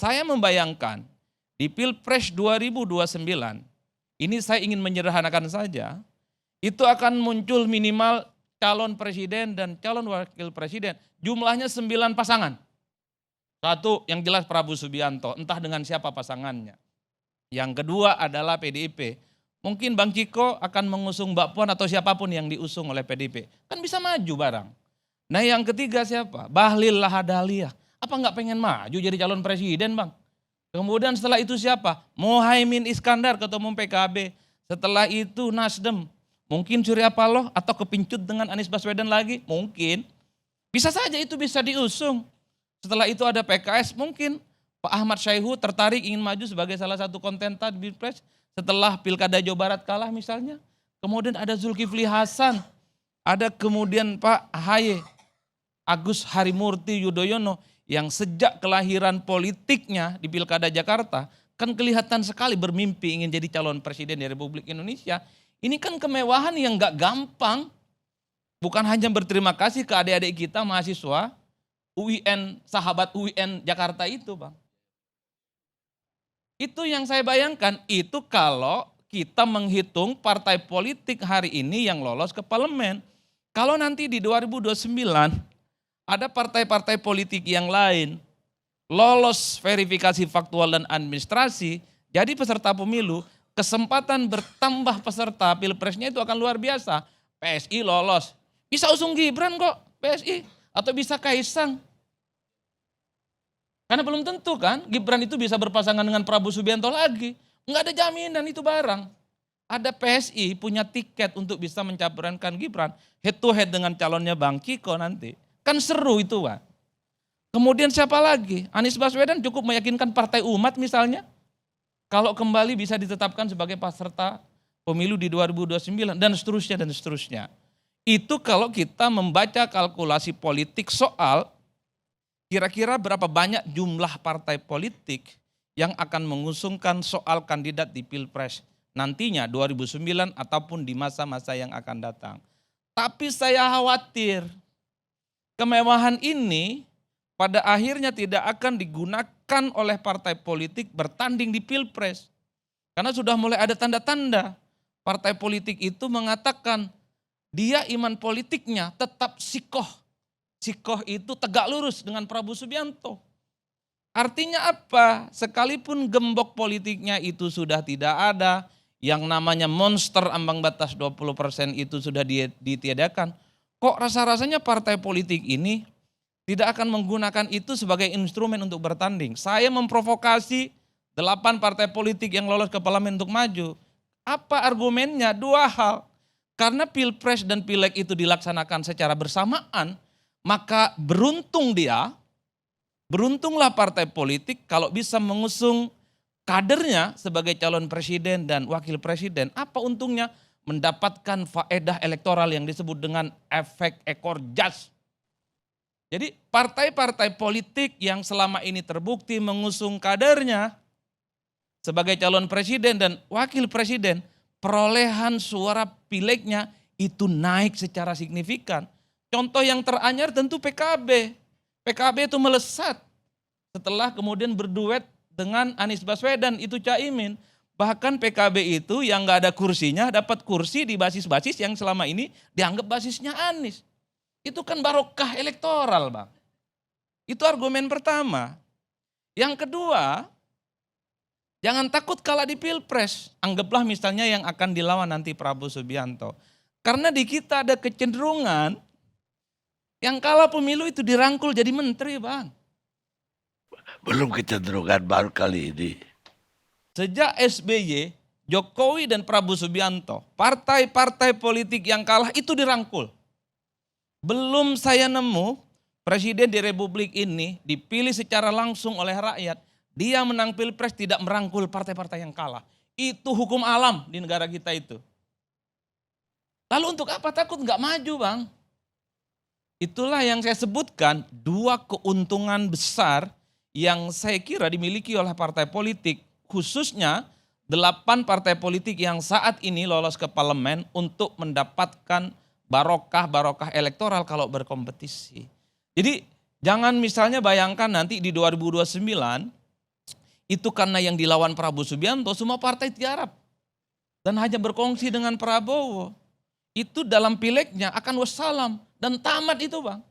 Saya membayangkan di Pilpres 2029, ini saya ingin menyederhanakan saja, itu akan muncul minimal calon presiden dan calon wakil presiden, jumlahnya 9 pasangan. Satu yang jelas Prabowo Subianto, entah dengan siapa pasangannya. Yang kedua adalah PDIP. Mungkin Bang Ciko akan mengusung Mbak Puan atau siapapun yang diusung oleh PDIP. Kan bisa maju barang. Nah yang ketiga siapa? Bahlil Lahadalia. Apa nggak pengen maju jadi calon presiden Bang? Kemudian setelah itu siapa? Muhaimin Iskandar, ketua umum PKB. Setelah itu Nasdem. Mungkin Surya Paloh atau kepincut dengan Anies Baswedan lagi? Mungkin. Bisa saja itu bisa diusung. Setelah itu ada PKS, mungkin Pak Ahmad Syaihu tertarik ingin maju sebagai salah satu kontenta di Pilpres setelah Pilkada Jawa Barat kalah misalnya. Kemudian ada Zulkifli Hasan, ada kemudian Pak AHY, Agus Harimurti Yudhoyono yang sejak kelahiran politiknya di Pilkada Jakarta kan kelihatan sekali bermimpi ingin jadi calon presiden di Republik Indonesia. Ini kan kemewahan yang gak gampang. Bukan hanya berterima kasih ke adik-adik kita mahasiswa UIN, sahabat UIN Jakarta itu Bang. Itu yang saya bayangkan, itu kalau kita menghitung partai politik hari ini yang lolos ke parlemen. Kalau nanti di 2029 ada partai-partai politik yang lain lolos verifikasi faktual dan administrasi, jadi peserta pemilu, kesempatan bertambah peserta pilpresnya itu akan luar biasa. PSI lolos, bisa usung Gibran kok PSI, atau bisa Kaisang. Karena belum tentu kan Gibran itu bisa berpasangan dengan Prabowo Subianto lagi. Enggak ada jaminan itu barang. Ada PSI punya tiket untuk bisa mencalonkan Gibran head to head dengan calonnya Bang Ciko nanti. Kan seru itu Pak. Kemudian siapa lagi? Anies Baswedan cukup meyakinkan Partai Umat misalnya. Kalau kembali bisa ditetapkan sebagai peserta pemilu di 2029 dan seterusnya dan seterusnya. Itu kalau kita membaca kalkulasi politik soal kira-kira berapa banyak jumlah partai politik yang akan mengusungkan soal kandidat di Pilpres nantinya 2009 ataupun di masa-masa yang akan datang. Tapi saya khawatir kemewahan ini pada akhirnya tidak akan digunakan oleh partai politik bertanding di Pilpres. Karena sudah mulai ada tanda-tanda partai politik itu mengatakan dia iman politiknya tetap sikoh. Sikoh itu tegak lurus dengan Prabowo Subianto. Artinya apa? Sekalipun gembok politiknya itu sudah tidak ada, yang namanya monster ambang batas 20% itu sudah ditiadakan, kok rasa-rasanya partai politik ini tidak akan menggunakan itu sebagai instrumen untuk bertanding. Saya memprovokasi 8 partai politik yang lolos ke parlemen untuk maju. Apa argumennya? 2 hal. Karena Pilpres dan Pileg itu dilaksanakan secara bersamaan, maka beruntunglah partai politik kalau bisa mengusung kadernya sebagai calon presiden dan wakil presiden. Apa untungnya? Mendapatkan faedah elektoral yang disebut dengan efek ekor jas. Jadi partai-partai politik yang selama ini terbukti mengusung kadernya sebagai calon presiden dan wakil presiden, perolehan suara pilegnya itu naik secara signifikan. Contoh yang teranyar tentu PKB. PKB itu melesat setelah kemudian berduet dengan Anies Baswedan, itu Caimin. Bahkan PKB itu yang gak ada kursinya dapat kursi di basis-basis yang selama ini dianggap basisnya Anies. Itu kan barokah elektoral Bang. Itu argumen pertama. Yang kedua, jangan takut kalah di Pilpres. Anggaplah misalnya yang akan dilawan nanti Prabowo Subianto. Karena di kita ada kecenderungan yang kalah pemilu itu dirangkul jadi menteri Bang. Belum kecenderungan baru kali ini. Sejak SBY, Jokowi dan Prabowo Subianto, partai-partai politik yang kalah itu dirangkul. Belum saya nemu presiden di Republik ini dipilih secara langsung oleh rakyat. Dia menang Pilpres tidak merangkul partai-partai yang kalah. Itu hukum alam di negara kita itu. Lalu untuk apa takut nggak maju Bang? Itulah yang saya sebutkan 2 keuntungan besar yang saya kira dimiliki oleh partai politik. Khususnya 8 partai politik yang saat ini lolos ke parlemen untuk mendapatkan barokah elektoral kalau berkompetisi. Jadi jangan misalnya bayangkan nanti di 2029 Itu karena yang dilawan Prabowo Subianto semua partai tiarap. Dan hanya berkongsi dengan Prabowo. Itu dalam pilegnya akan wassalam. Dan tamat itu Bang.